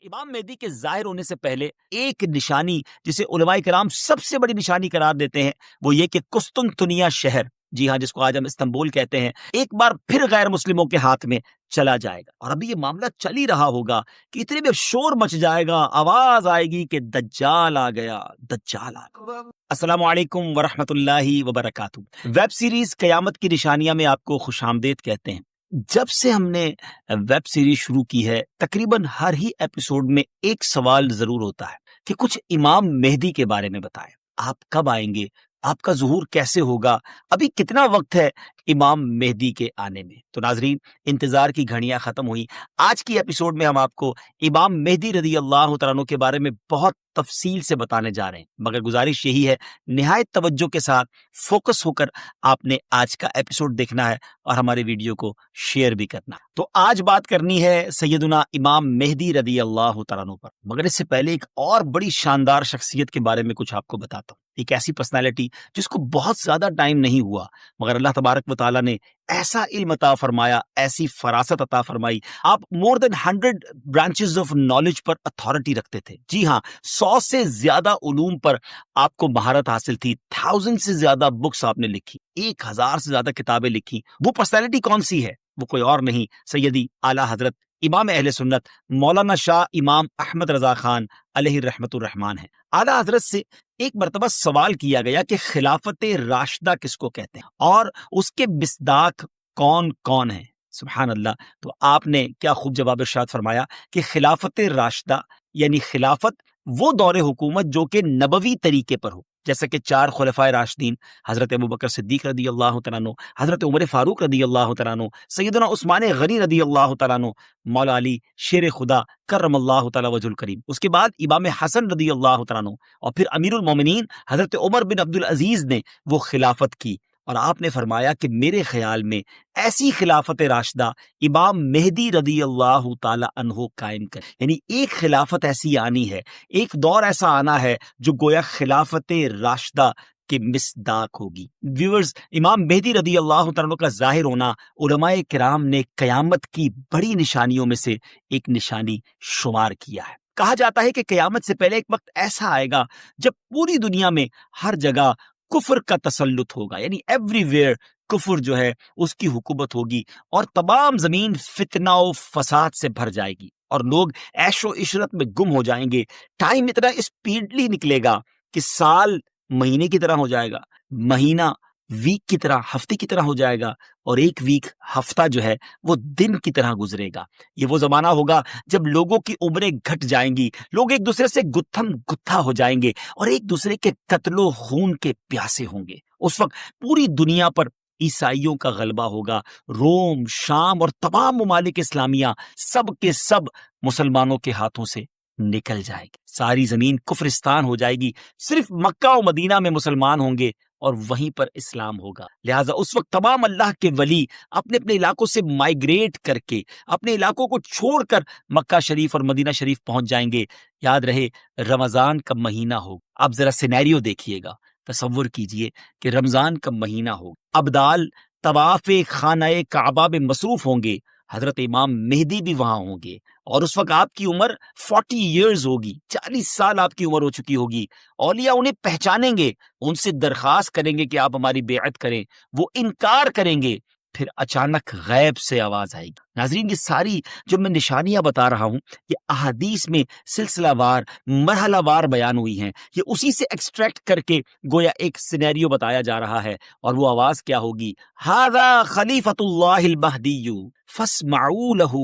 امام مہدی کے ظاہر ہونے سے پہلے ایک نشانی جسے علماء کرام سب سے بڑی نشانی قرار دیتے ہیں وہ یہ کہ قسطنطنیہ شہر، جی ہاں، جس کو آج ہم استنبول کہتے ہیں، ایک بار پھر غیر مسلموں کے ہاتھ میں چلا جائے گا۔ اور ابھی یہ معاملہ چل ہی رہا ہوگا کہ اتنے میں شور مچ جائے گا، آواز آئے گی کہ دجال آ گیا، دجال آ گیا۔ السلام علیکم ورحمۃ اللہ وبرکاتہ۔ ویب سیریز قیامت کی نشانیاں میں آپ کو خوش آمدید کہتے ہیں۔ جب سے ہم نے ویب سیریز شروع کی ہے تقریباً ہر ہی ایپیسوڈ میں ایک سوال ضرور ہوتا ہے کہ کچھ امام مہدی کے بارے میں بتائیں، آپ کب آئیں گے، آپ کا ظہور کیسے ہوگا، ابھی کتنا وقت ہے امام مہدی کے آنے میں۔ تو ناظرین، انتظار کی گھڑیاں ختم ہوئی۔ آج کی ایپیسوڈ میں ہم آپ کو امام مہدی رضی اللہ تعالیٰ عنہ کے بارے میں بہت تفصیل سے بتانے جا رہے ہیں، مگر گزارش یہی ہے نہایت توجہ کے ساتھ فوکس ہو کر آپ نے آج کا ایپیسوڈ دیکھنا ہے اور ہمارے ویڈیو کو شیئر بھی کرنا۔ تو آج بات کرنی ہے سیدنا امام مہدی رضی اللہ تعالیٰ عنہ پر، مگر اس سے پہلے ایک اور بڑی شاندار شخصیت کے بارے میں کچھ آپ کو بتاتا ہوں۔ ایک ایسی پرسنالٹی جس کو بہت زیادہ ٹائم نہیں ہوا مگر اللہ تبارک و تعالیٰ نے ایسا علم عطا فرمایا، ایسی فراست عطا فرمائی، آپ مور دین 100 branches of knowledge per authority رکھتے تھے۔ جی ہاں، 100 سے زیادہ علوم پر آپ کو مہارت حاصل تھی، 1000 سے زیادہ بکس آپ نے لکھی، 1000 سے زیادہ کتابیں لکھی۔ وہ پرسنالٹی کون سی ہے؟ وہ کوئی اور نہیں، سیدی اعلیٰ حضرت امام اہل سنت مولانا شاہ امام احمد رضا خان علیہ رحمت الرحمان ہے۔ اعلیٰ حضرت سے ایک مرتبہ سوال کیا گیا کہ خلافت راشدہ کس کو کہتے ہیں اور اس کے مصداق کون کون ہیں؟ سبحان اللہ۔ تو آپ نے کیا خوب جواب ارشاد فرمایا کہ خلافت راشدہ یعنی خلافت وہ دور حکومت جو کہ نبوی طریقے پر ہو، جیسا کہ 4 خلفائے راشدین حضرت ابوبکر صدیق رضی اللہ تعالیٰ عنہ، حضرت عمر فاروق رضی اللہ تعالیٰ عنہ، سیدنا عثمان غنی رضی اللہ تعالیٰ عنہ، مولا علی شیر خدا کرم اللہ تعالیٰ وجہ الکریم، اس کے بعد امام حسن رضی اللہ تعالیٰ عنہ، اور پھر امیر المومنین حضرت عمر بن عبد العزیز نے وہ خلافت کی۔ اور آپ نے فرمایا کہ میرے خیال میں ایسی خلافت راشدہ امام مہدی رضی اللہ تعالی عنہ قائم کر، یعنی ایک خلافت ایسی آنی ہے، ایک دور ایسا آنا ہے جو گویا خلافت راشدہ کے مصداق ہوگی۔ ویورز، امام مہدی رضی اللہ تعالیٰ عنہ کا ظاہر ہونا علماء کرام نے قیامت کی بڑی نشانیوں میں سے ایک نشانی شمار کیا ہے۔ کہا جاتا ہے کہ قیامت سے پہلے ایک وقت ایسا آئے گا جب پوری دنیا میں ہر جگہ کفر کا تسلط ہوگا، یعنی ایوری ویئر کفر جو ہے اس کی حکومت ہوگی اور تمام زمین فتنہ و فساد سے بھر جائے گی اور لوگ عیش و عشرت میں گم ہو جائیں گے۔ ٹائم اتنا اسپیڈلی نکلے گا کہ سال مہینے کی طرح ہو جائے گا، مہینہ ویک کی طرح، ہفتے کی طرح ہو جائے گا، اور ایک ویک ہفتہ جو ہے وہ دن کی طرح گزرے گا۔ یہ وہ زمانہ ہوگا جب لوگوں کی عمریں گھٹ جائیں گی، لوگ ایک دوسرے سے گتھم گتھا ہو جائیں گے اور ایک دوسرے کے قتل و خون کے پیاسے ہوں گے۔ اس وقت پوری دنیا پر عیسائیوں کا غلبہ ہوگا، روم، شام اور تمام ممالک اسلامیہ سب کے سب مسلمانوں کے ہاتھوں سے نکل جائے گی، ساری زمین کفرستان ہو جائے گی، صرف مکہ و مدینہ میں مسلمان ہوں گے اور وہیں پر اسلام ہوگا۔ لہٰذا اس وقت تمام اللہ کے ولی اپنے اپنے علاقوں سے مائیگریٹ کر کے اپنے علاقوں کو چھوڑ کر مکہ شریف اور مدینہ شریف پہنچ جائیں گے۔ یاد رہے رمضان کا مہینہ ہو، اب ذرا سینیریو دیکھیے گا، تصور کیجئے کہ رمضان کا مہینہ ہو، ابدال طواف خانہ کعبہ میں مصروف ہوں گے، حضرت امام مہدی بھی وہاں ہوں گے، اور اس وقت آپ کی عمر 40 ایئرز ہوگی، 40 سال آپ کی عمر ہو چکی ہوگی۔ اولیاء انہیں پہچانیں گے، ان سے درخواست کریں گے کہ آپ ہماری بیعت کریں، وہ انکار کریں گے، پھر اچانک غیب سے آواز آئے گی۔ ناظرین، یہ ساری جو میں نشانیاں بتا رہا ہوں یہ احادیث میں سلسلہ وار مرحلہ وار بیان ہوئی ہیں، یہ اسی سے ایکسٹریکٹ کر کے گویا ایک سینیریو بتایا جا رہا ہے۔ اور وہ آواز کیا ہوگی؟ ھذا خلیفۃ اللہ المہدی فاسمعوا لہ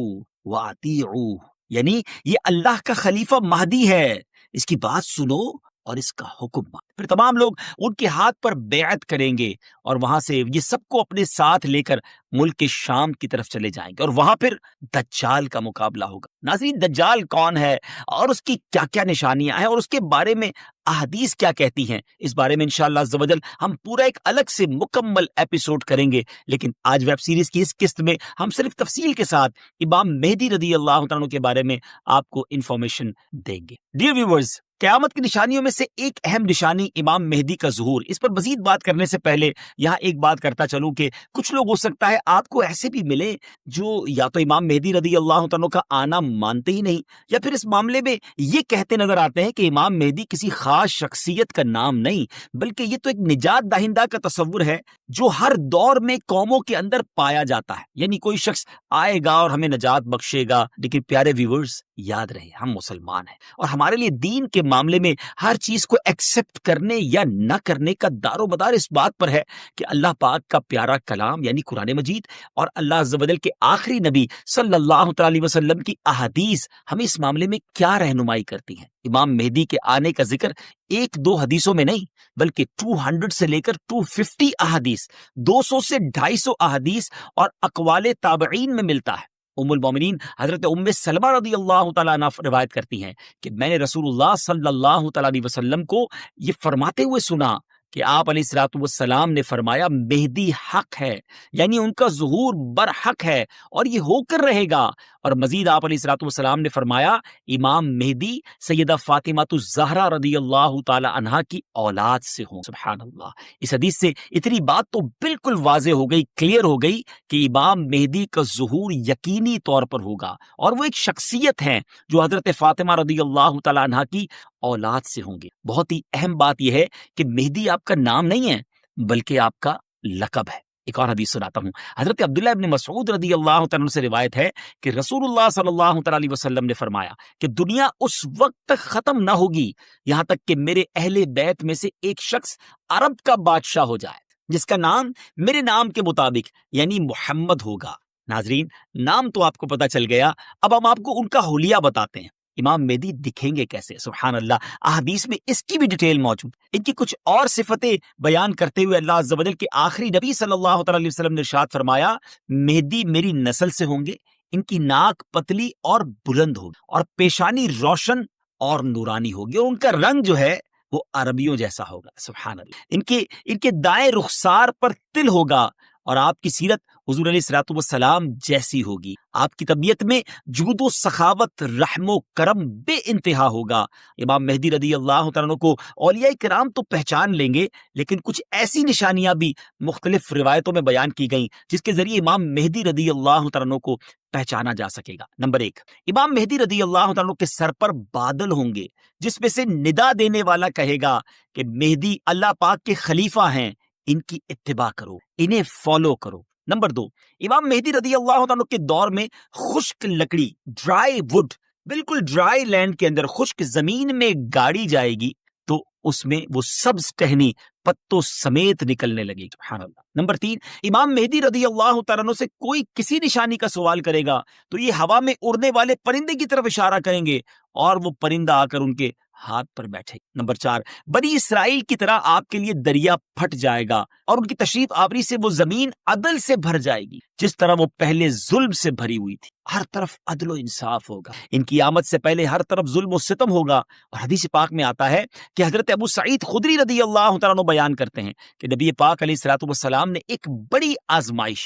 واطیعوہ، یعنی یہ اللہ کا خلیفہ مہدی ہے، اس کی بات سنو اور اس کا حکم مان۔ پھر تمام لوگ ان کے ہاتھ پر بیعت کریں گے اور وہاں سے یہ سب کو اپنے ساتھ لے کر ملک شام کی طرف چلے جائیں گے، اور وہاں پھر دجال کا مقابلہ ہوگا۔ ناظرین، دجال کون ہے اور اس کی کیا کیا نشانیاں ہیں اور اس کے بارے میں احادیث کیا کہتی ہیں، اس بارے میں انشاءاللہ عز و جل ہم پورا ایک الگ سے مکمل ایپیسوڈ کریں گے، لیکن آج ویب سیریز کی اس قسط میں ہم صرف تفصیل کے ساتھ امام مہدی رضی اللہ عنہ کے بارے میں آپ کو انفارمیشن دیں گے۔ ڈیئر ویورز، قیامت کی نشانیوں میں سے ایک اہم نشانی امام مہدی کا ظہور۔ اس پر مزید بات کرنے سے پہلے یہاں ایک بات کرتا چلوں کہ کچھ لوگ ہو سکتا ہے آپ کو ایسے بھی ملے جو یا تو امام مہدی رضی اللہ عنہ کا آنا مانتے ہی نہیں، یا پھر اس معاملے میں یہ کہتے نظر آتے ہیں کہ امام مہدی کسی خاص شخصیت کا نام نہیں، بلکہ یہ تو ایک نجات دہندہ کا تصور ہے جو ہر دور میں قوموں کے اندر پایا جاتا ہے۔ یعنی کوئی شخص آئے گا اور ہمیں نجات بخشے گا۔ لیکن پیارے ویورز، یاد رہے ہم مسلمان ہیں، اور ہمارے لیے دین کے معاملے میں ہر چیز کو ایکسپٹ کرنے یا نہ کرنے کا دار و مدار اس بات پر ہے کہ اللہ پاک کا پیارا کلام یعنی قرآن مجید اور اللہ عز و جل کے آخری نبی صلی اللہ تعالی وسلم کی احادیث ہمیں اس معاملے میں کیا رہنمائی کرتی ہیں۔ امام مہدی کے آنے کا ذکر ایک دو حدیثوں میں نہیں، بلکہ 200 سے لے کر 250 احادیث، 200 سے 250 احادیث اور اقوال تابعین میں ملتا ہے۔ ام المومنین حضرت ام سلمہ رضی اللہ تعالیٰ عنہ روایت کرتی ہیں کہ میں نے رسول اللہ صلی اللہ تعالیٰ علیہ وسلم کو یہ فرماتے ہوئے سنا کہ آپ علیہ الصلوۃ والسلام نے فرمایا مہدی حق ہے، یعنی ان کا ظہور برحق ہے اور یہ ہو کر رہے گا۔ اور مزید آپ علیہ الصلوۃ والسلام نے فرمایا امام مہدی سیدہ فاطمہ الزہرا رضی اللہ تعالی عنہا کی اولاد سے ہوں۔ سبحان اللہ۔ اس حدیث سے اتنی بات تو بالکل واضح ہو گئی، کلیئر ہو گئی کہ امام مہدی کا ظہور یقینی طور پر ہوگا، اور وہ ایک شخصیت ہیں جو حضرت فاطمہ رضی اللہ تعالی عنہا کی اولاد سے ہوں گے۔ بہت ہی اہم بات یہ ہے کہ مہدی آپ کا نام نہیں ہے بلکہ آپ کا لقب ہے۔ ایک اور حدیث سناتا ہوں۔ حضرت عبداللہ ابن مسعود رضی اللہ تعالیٰ سے روایت ہے کہ رسول اللہ صلی اللہ تعالیٰ علیہ وسلم نے فرمایا کہ دنیا اس وقت تک ختم نہ ہوگی یہاں تک کہ میرے اہل بیت میں سے ایک شخص عرب کا بادشاہ ہو جائے جس کا نام میرے نام کے مطابق یعنی محمد ہوگا۔ ناظرین، نام تو آپ کو پتا چل گیا، اب ہم آپ کو ان کا حلیہ بتاتے ہیں۔ امام مہدی دکھیں گے کیسے؟ سبحان اللہ، احادیث میں اس کی بھی ڈیٹیل موجود۔ ان کی کچھ اور صفتیں بیان کرتے ہوئے اللہ عز و جل کے آخری نبی صلی اللہ تعالی علیہ وسلم نے ارشاد فرمایا مہدی میری نسل سے ہوں گے، ان کی ناک پتلی اور بلند ہوگی اور پیشانی روشن اور نورانی ہوگی، اور ان کا رنگ جو ہے وہ عربیوں جیسا ہوگا۔ سبحان اللہ۔ ان کے دائیں رخسار پر تل ہوگا اور آپ کی سیرت حضور علیہ الصلوۃ والسلام جیسی ہوگی۔ آپ کی طبیعت میں جود و سخاوت، رحم و کرم بے انتہا ہوگا۔ امام مہدی رضی اللہ تعالیٰ عنہ کو اولیاء کرام تو پہچان لیں گے، لیکن کچھ ایسی نشانیاں بھی مختلف روایتوں میں بیان کی گئیں جس کے ذریعے امام مہدی رضی اللہ تعالیٰ عنہ کو پہچانا جا سکے گا۔ نمبر 1، امام مہدی رضی اللہ تعالیٰ عنہ کے سر پر بادل ہوں گے جس میں سے ندا دینے والا کہے گا کہ مہدی اللہ پاک کے خلیفہ ہیں، ان کی اتباع کرو، انہیں فالو کرو۔ نمبر 2، امام مہدی رضی اللہ عنہ کے دور میں خشک لکڑی، ڈرائی وڈ، بالکل ڈرائی لینڈ کے اندر خشک زمین میں گاڑی جائے گی تو اس میں وہ سبز ٹہنی پتوں سمیت نکلنے لگے گی۔ سبحان اللہ۔ نمبر 3، امام مہدی رضی اللہ تعالیٰ عنہ سے کوئی کسی نشانی کا سوال کرے گا تو یہ ہوا میں اڑنے والے پرندے کی طرف اشارہ کریں گے اور وہ پرندہ آ کر ان کے ہاتھ پر بیٹھے۔ نمبر 4، بنی اسرائیل کی طرح آپ کے لیے دریا پھٹ جائے گا اور ان کی تشریف آوری سے وہ زمین عدل سے بھر جائے گی جس طرح وہ پہلے ظلم سے بھری ہوئی تھی۔ ہر طرف عدل و انصاف ہوگا۔ ان کی آمد سے پہلے ہر طرف ظلم و ستم ہوگا، اور حدیث پاک میں آتا ہے کہ حضرت ابو سعید خدری رضی اللہ تعالیٰ عنہ بیان کرتے ہیں کہ نبی پاک علیہ الصلوۃ والسلام نے ایک بڑی آزمائش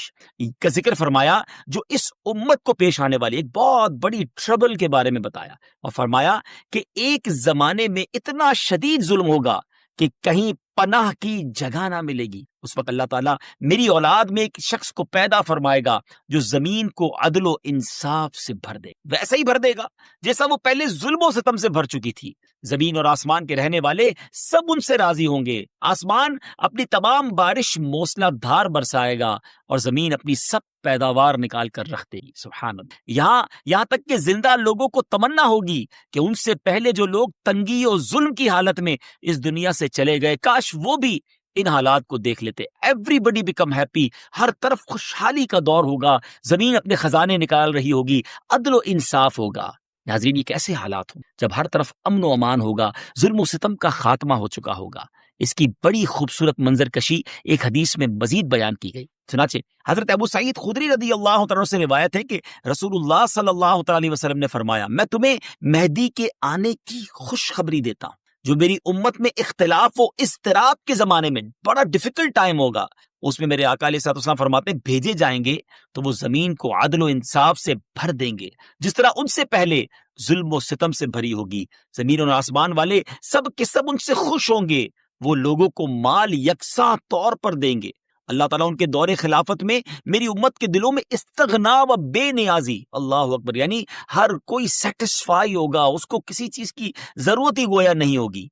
کا ذکر فرمایا جو اس امت کو پیش آنے والی ایک بہت بڑی ٹربل کے بارے میں بتایا، اور فرمایا کہ ایک زمانے میں اتنا شدید ظلم ہوگا کہ کہیں پناہ کی جگہ نہ ملے گی۔ اس وقت اللہ تعالیٰ میری اولاد میں ایک شخص کو پیدا فرمائے گا جو زمین کو عدل و انصاف سے بھر دے، ویسا ہی بھر دے گا جیسا وہ پہلے ظلم و ستم سے بھر چکی تھی۔ زمین اور آسمان کے رہنے والے سب ان سے راضی ہوں گے۔ آسمان اپنی تمام بارش موسلا دھار برسائے گا اور زمین اپنی سب پیداوار نکال کر رکھ دے گی۔ سبحان اللہ۔ یہاں تک کہ زندہ لوگوں کو تمنا ہوگی کہ ان سے پہلے جو لوگ تنگی اور ظلم کی حالت میں اس دنیا سے چلے گئے کاش وہ بھی ان حالات کو دیکھ لیتے۔ ایوری بڈی بیکم ہیپی، ہر طرف خوشحالی کا دور ہوگا، زمین اپنے خزانے نکال رہی ہوگی، عدل و انصاف ہوگا۔ ناظرین، یہ کیسے حالات ہوں جب ہر طرف امن و امان ہوگا، ظلم و ستم کا خاتمہ ہو چکا ہوگا۔ اس کی بڑی خوبصورت منظر کشی ایک حدیث میں مزید بیان کی گئی۔ چنانچہ حضرت ابو سعید خدری رضی اللہ تعالیٰ سے روایت ہے کہ رسول اللہ صلی اللہ تعالی وسلم نے فرمایا میں تمہیں مہدی کے آنے کی خوشخبری دیتا ہوں جو میری امت میں اختلاف و اضطراب کے زمانے میں بڑا ڈیفیکلٹ ٹائم ہوگا۔ اس میں میرے آقا علیہ الصلوۃ والسلام فرماتے ہیں بھیجے جائیں گے تو وہ زمین کو عدل و انصاف سے بھر دیں گے جس طرح ان سے پہلے ظلم و ستم سے بھری ہوگی. زمین اور آسمان والے سب کے سب ان سے خوش ہوں گے. وہ لوگوں کو مال یکساں طور پر دیں گے. اللہ تعالیٰ ان کے دور خلافت میں میری امت کے دلوں میں استغنا و بے نیازی، اللہ اکبر، یعنی ہر کوئی سیٹسفائی ہوگا، اس کو کسی چیز کی ضرورت ہی گویا نہیں ہوگی،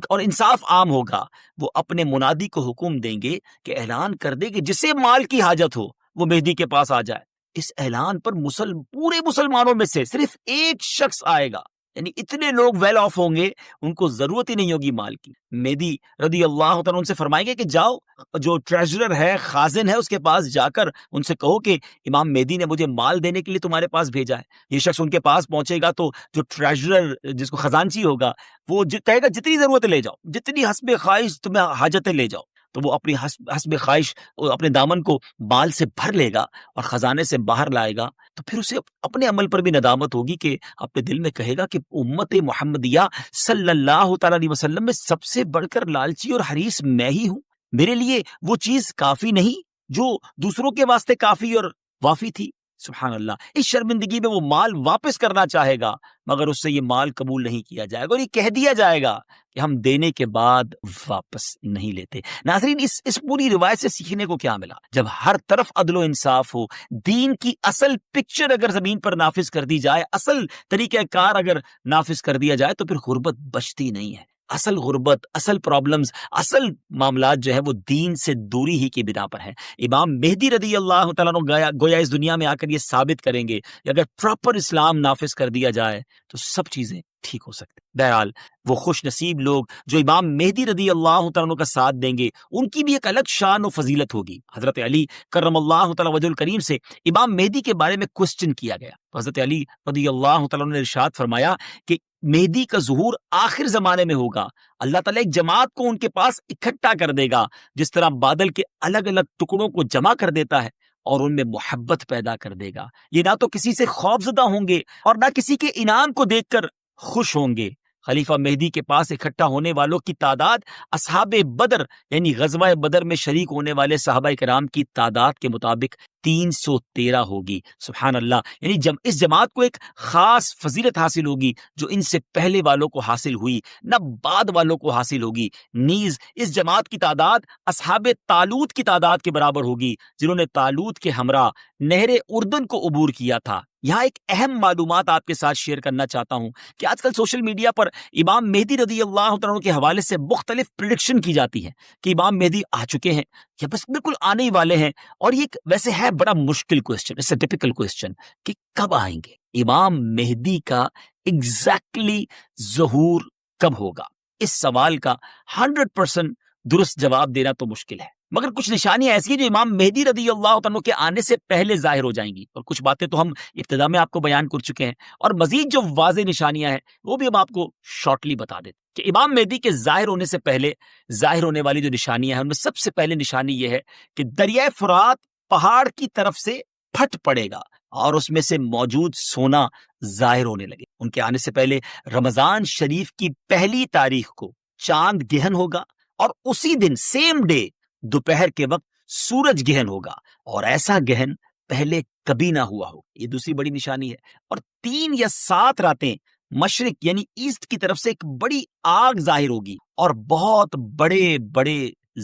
اور انصاف عام ہوگا. وہ اپنے منادی کو حکم دیں گے کہ اعلان کر دے کہ جسے مال کی حاجت ہو وہ مہدی کے پاس آ جائے. اس اعلان پر پورے مسلمانوں میں سے صرف ایک شخص آئے گا، یعنی اتنے لوگ ویل آف ہوں گے، ان کو ضرورت ہی نہیں ہوگی مال کی. مہدی رضی اللہ تعالیٰ ان سے فرمائیں گے کہ جاؤ، جو ٹریجرر ہے، خازن ہے، اس کے پاس جا کر ان سے کہو کہ امام مہدی نے مجھے مال دینے کے لیے تمہارے پاس بھیجا ہے. یہ شخص ان کے پاس پہنچے گا تو جو ٹریجرر، جس کو خزانچی ہوگا، وہ کہے گا جتنی ضرورت لے جاؤ، جتنی حسب خواہش تمہیں حاجتیں لے جاؤ. تو وہ اپنی حسب خواہش اپنے دامن کو مال سے بھر لے گا اور خزانے سے باہر لائے گا. تو پھر اسے اپنے عمل پر بھی ندامت ہوگی کہ اپنے دل میں کہے گا کہ امت محمدیہ صلی اللہ تعالیٰ علیہ وسلم میں سب سے بڑھ کر لالچی اور حریص میں ہی ہوں. میرے لیے وہ چیز کافی نہیں جو دوسروں کے واسطے کافی اور وافی تھی. سبحان اللہ. اس شرمندگی میں وہ مال واپس کرنا چاہے گا، مگر اس سے یہ مال قبول نہیں کیا جائے گا اور یہ کہہ دیا جائے گا کہ ہم دینے کے بعد واپس نہیں لیتے. ناظرین، اس پوری روایت سے سیکھنے کو کیا ملا؟ جب ہر طرف عدل و انصاف ہو، دین کی اصل پکچر اگر زمین پر نافذ کر دی جائے، اصل طریقہ کار اگر نافذ کر دیا جائے، تو پھر غربت بچتی نہیں ہے. اصل غربت، اصل پرابلمز، اصل معاملات جو ہے وہ دین سے دوری ہی کی بنا پر ہے. امام مہدی رضی اللہ تعالیٰ عنہ گویا اس دنیا میں آ کر یہ ثابت کریں گے کہ اگر پراپر اسلام نافذ کر دیا جائے تو سب چیزیں ٹھیک ہو سکتے. بہرحال وہ خوش نصیب لوگ جو امام مہدی رضی اللہ تعالیٰ عنہ کا ساتھ دیں گے، ان کی بھی ایک الگ شان و فضیلت ہوگی. حضرت علی کرم اللہ تعالیٰ وجہ الکریم سے امام مہدی کے بارے میں کوسچن کیا گیا تو حضرت علی رضی اللہ تعالیٰ عنہ نے ارشاد فرمایا کہ مہدی کا ظہور آخر زمانے میں ہوگا. اللہ تعالیٰ ایک جماعت کو ان کے پاس اکٹھا کر دے گا، جس طرح بادل کے الگ الگ ٹکڑوں کو جمع کر دیتا ہے، اور ان میں محبت پیدا کر دے گا. یہ نہ تو کسی سے خوف زدہ ہوں گے اور نہ کسی کے انعام کو دیکھ کر خوش ہوں گے. خلیفہ مہدی کے پاس اکٹھا ہونے والوں کی تعداد اصحاب بدر، یعنی غزوہ بدر میں شریک ہونے والے صحابہ کرام کی تعداد کے مطابق 313 ہوگی. سبحان اللہ. یعنی اس جماعت کو ایک خاص فضیلت حاصل ہوگی جو ان سے پہلے والوں کو حاصل ہوئی، نہ بعد والوں کو حاصل ہوگی. نیز اس جماعت کی تعداد اصحاب طالوت کی تعداد کے برابر ہوگی، جنہوں نے طالوت کے ہمراہ نہر اردن کو عبور کیا تھا. یہاں ایک اہم معلومات آپ کے ساتھ شیئر کرنا چاہتا ہوں کہ آج کل سوشل میڈیا پر امام مہدی رضی اللہ تعالیٰ کے حوالے سے مختلف پریڈکشن کی جاتی ہے کہ امام مہدی آ چکے ہیں یا بس بالکل آنے ہی والے ہیں. اور یہ ویسے ہے بڑا مشکل question, it's a typical question کہ کب آئیں گے امام مہدی کا ایگزیکٹلی ظہور کب ہوگا. اس سوال کا 100% درست جواب دینا تو مشکل ہے، مگر کچھ نشانیاں ایسی ہیں جو امام مہدی رضی اللہ عنہ کے آنے سے پہلے ظاہر ہو جائیں گی، اور کچھ باتیں تو ہم ابتدا میں آپ کو بیان کر چکے ہیں، اور مزید جو واضح نشانیاں ہیں وہ بھی ہم آپ کو شارٹلی بتا دیتے کہ امام مہدی کے ظاہر ہونے سے پہلے ظاہر ہونے والی جو نشانیاں ہیں ان میں سب سے پہلے نشانی یہ ہے کہ دریائے فرات پہاڑ کی طرف سے پھٹ پڑے گا اور اس میں سے موجود سونا ظاہر ہونے لگے. ان کے آنے سے پہلے رمضان شریف کی پہلی تاریخ کو چاند گہن ہوگا، اور اسی دن سیم ڈے دوپہر کے وقت سورج گہن ہوگا، اور ایسا گہن پہلے کبھی نہ ہوا ہو. یہ دوسری بڑی نشانی ہے. اور 3 یا 7 راتیں مشرق یعنی ایسٹ کی طرف سے ایک بڑی آگ ظاہر ہوگی، اور بہت بڑے بڑے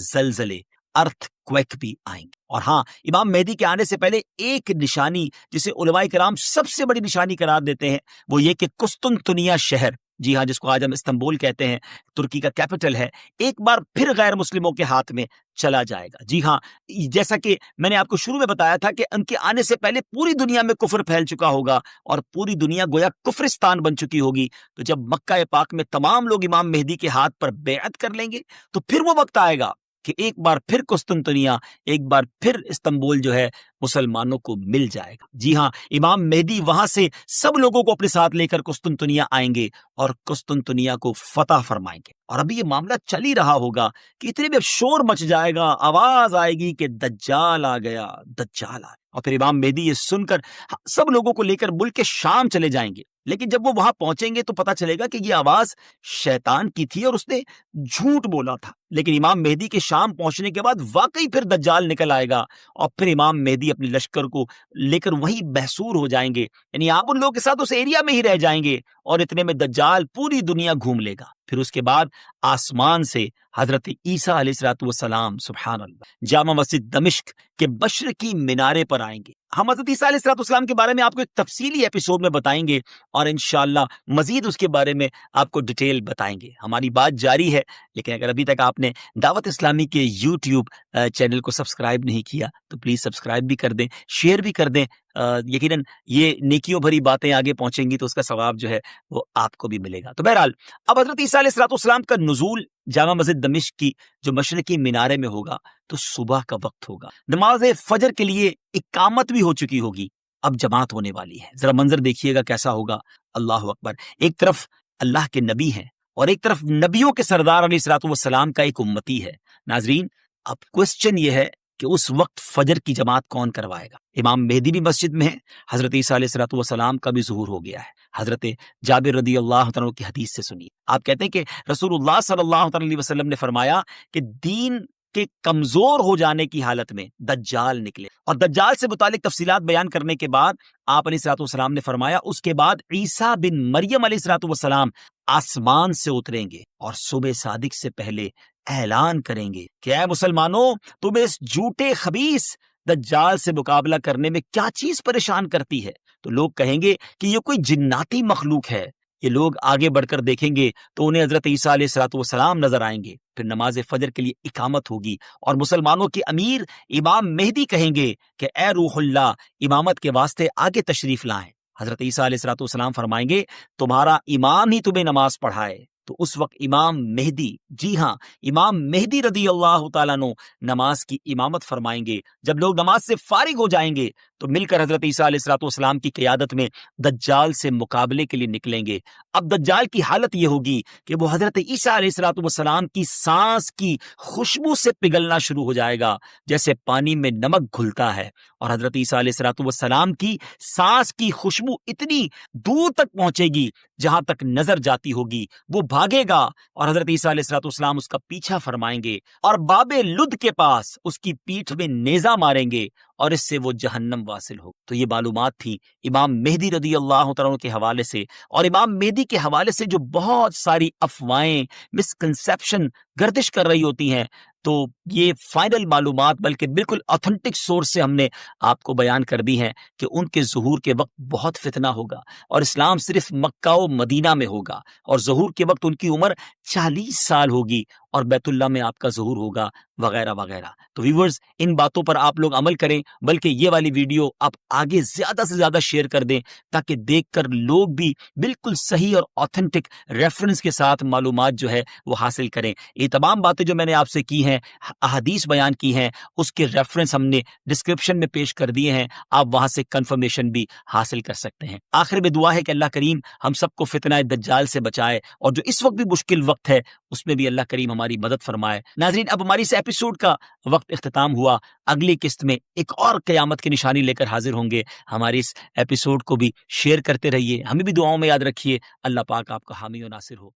زلزلے، ارتھ کویک بھی آئیں گے. اور ہاں، امام مہدی کے آنے سے پہلے ایک نشانی جسے علماء کرام سب سے بڑی نشانی قرار دیتے ہیں وہ یہ کہ قسطنطنیہ شہر، جی ہاں، جس کو آج ہم استنبول کہتے ہیں، ترکی کا کیپٹل ہے، ایک بار پھر غیر مسلموں کے ہاتھ میں چلا جائے گا. جی ہاں، جیسا کہ میں نے آپ کو شروع میں بتایا تھا کہ ان کے آنے سے پہلے پوری دنیا میں کفر پھیل چکا ہوگا اور پوری دنیا گویا کفرستان بن چکی ہوگی. تو جب مکہ پاک میں تمام لوگ امام مہدی کے ہاتھ پر بیعت کر لیں گے تو پھر وہ وقت آئے گا کہ ایک بار پھر قسطنطنیہ، ایک بار پھر استنبول جو ہے مسلمانوں کو مل جائے گا. جی ہاں، امام مہدی وہاں سے سب لوگوں کو اپنے ساتھ لے کر قسطنطنیہ آئیں گے اور قسطنطنیہ کو فتح فرمائیں گے. اور ابھی یہ معاملہ چل ہی رہا ہوگا کہ اتنے میں شور مچ جائے گا، آواز آئے گی کہ دجال آ گیا، دجال آ گیا. اور پھر امام مہدی یہ سن کر سب لوگوں کو لے کر ملک شام چلے جائیں گے، لیکن جب وہ وہاں پہنچیں گے تو پتا چلے گا کہ یہ آواز شیطان کی تھی اور اس نے جھوٹ بولا تھا۔ لیکن امام مہدی کے شام پہنچنے کے بعد واقعی پھر دجال نکل آئے گا اور پھر امام مہدی اپنے لشکر کو لے کر وہیں بحصور ہو جائیں گے، یعنی آپ ان لوگوں کے ساتھ اس ایریا میں ہی رہ جائیں گے، اور اتنے میں دجال پوری دنیا گھوم لے گا۔ پھر اس کے بعد آسمان سے حضرت عیسیٰ علیہ الصلوۃ والسلام سبحان اللہ جامع مسجد دمشق کے مشرقی مینارے پر آئیں گے۔ ہم حضرت عیسیٰ علیہ الصلوۃ والسلام کے بارے میں آپ کو ایک تفصیلی ایپیسوڈ میں بتائیں گے، اور انشاءاللہ مزید اس کے بارے میں آپ کو ڈیٹیل بتائیں گے۔ ہماری بات جاری ہے، لیکن اگر ابھی تک آپ نے دعوت اسلامی کے یوٹیوب چینل کو سبسکرائب نہیں کیا تو پلیز سبسکرائب بھی کر دیں، شیئر بھی کر دیں۔ یقیناً یہ نیکیوں بھری باتیں آگے پہنچیں گی تو اس کا ثواب جو ہے وہ آپ کو بھی ملے گا۔ تو بہرحال اب حضرت عیسیٰ علیہ الصلوۃ والسلام کا نزول جامع مسجد دمشق کی جو مشرقی مینارے میں ہوگا تو صبح کا وقت ہوگا، نماز فجر کے لیے اقامت بھی ہو چکی ہوگی، اب جماعت ہونے والی ہے۔ ذرا منظر دیکھیے گا کیسا ہوگا، اللہ اکبر۔ ایک طرف اللہ کے نبی ہیں اور ایک طرف نبیوں کے سردار علیہ الصلوۃ والسلام کا ایک امتی ہے۔ ناظرین اب کوسچن یہ ہے کہ اس وقت فجر کی جماعت کون کروائے گا؟ امام مہدی بھی مسجد میں ہے، حضرت عیسیٰ علیہ الصلوۃ والسلام کا بھی ظہور ہو گیا ہے۔ حضرت جابر رضی اللہ عنہ کی حدیث سے سنیے، آپ کہتے ہیں کہ رسول اللہ صلی اللہ علیہ وسلم نے فرمایا کہ دین کے کمزور ہو جانے کی حالت میں دجال نکلے، اور دجال سے متعلق تفصیلات بیان کرنے کے بعد آپ علیہ الصلوۃ والسلام نے فرمایا اس کے بعد عیسیٰ بن مریم علیہ الصلوۃ والسلام آسمان سے اتریں گے اور صبح صادق سے پہلے اعلان کریں گے کہ اے مسلمانوں، تمہیں اس جھوٹے خبیث دجال سے مقابلہ کرنے میں کیا چیز پریشان کرتی ہے؟ تو لوگ کہیں گے کہ یہ کوئی جناتی مخلوق ہے۔ یہ لوگ آگے بڑھ کر دیکھیں گے تو انہیں حضرت عیسیٰ علیہ الصلوۃ والسلام نظر آئیں گے، پھر نماز فجر کے لیے اقامت ہوگی اور مسلمانوں کے امیر امام مہدی کہیں گے کہ اے روح اللہ، امامت کے واسطے آگے تشریف لائیں۔ حضرت عیسیٰ علیہ الصلوۃ والسلام فرمائیں گے تمہارا امام ہی تمہیں نماز پڑھائے۔ تو اس وقت امام مہدی، جی ہاں امام مہدی رضی اللہ تعالیٰ عنہ نماز کی امامت فرمائیں گے۔ جب لوگ نماز سے فارغ ہو جائیں گے تو مل کر حضرت عیسیٰ علیہ الصلوۃ والسلام کی قیادت میں دجال سے مقابلے کے لیے نکلیں گے۔ اب دجال کی حالت یہ ہوگی کہ وہ حضرت عیسیٰ علیہ الصلوۃ والسلام کی سانس کی خوشبو سے پگھلنا شروع ہو جائے گا، جیسے پانی میں نمک گھلتا ہے، اور حضرت عیسیٰ علیہ الصلوۃ والسلام کی سانس کی خوشبو اتنی دور تک پہنچے گی جہاں تک نظر جاتی ہوگی، وہ بھاگے گا اور حضرت عیسیٰ علیہ الصلوۃ والسلام اس کا پیچھا فرمائیں گے اور باب لد کے پاس اس کی پیٹھ میں نیزہ ماریں گے اور اس سے وہ جہنم واصل ہو۔ تو یہ معلومات تھی امام مہدی رضی اللہ تعالیٰ کے حوالے سے، اور امام مہدی کے حوالے سے جو بہت ساری افواہیں، مسکنسیپشن گردش کر رہی ہوتی ہیں، تو یہ فائنل معلومات بلکہ بالکل آتھنٹک سورس سے ہم نے آپ کو بیان کر دی ہیں کہ ان کے ظہور کے وقت بہت فتنہ ہوگا اور اسلام صرف مکہ و مدینہ میں ہوگا، اور ظہور کے وقت ان کی عمر 40 سال ہوگی اور بیت اللہ میں آپ کا ظہور ہوگا وغیرہ وغیرہ۔ تو ویورز ان باتوں پر آپ لوگ عمل کریں، بلکہ یہ والی ویڈیو آپ آگے زیادہ سے زیادہ شیئر کر دیں تاکہ دیکھ کر لوگ بھی بالکل صحیح اور آتھنٹک ریفرنس کے ساتھ معلومات جو ہے وہ حاصل کریں۔ یہ تمام باتیں جو میں نے آپ سے کی ہیں، احادیث بیان کی ہیں، اس کے ریفرنس ہم نے ڈسکرپشن میں پیش کر دیے ہیں، آپ وہاں سے کنفرمیشن بھی حاصل کر سکتے ہیں۔ آخر میں دعا ہے کہ اللہ کریم ہم سب کو فتنہ دجال سے بچائے، اور جو اس وقت بھی مشکل وقت ہے اس میں بھی اللہ کریم ہماری مدد فرمائے۔ ناظرین اب ہماری اس ایپیسوڈ کا وقت اختتام ہوا، اگلی قسط میں ایک اور قیامت کی نشانی لے کر حاضر ہوں گے۔ ہماری اس ایپیسوڈ کو بھی شیئر کرتے رہیے، ہمیں بھی دعاؤں میں یاد رکھیے۔ اللہ پاک آپ کا حامی و ناصر ہو۔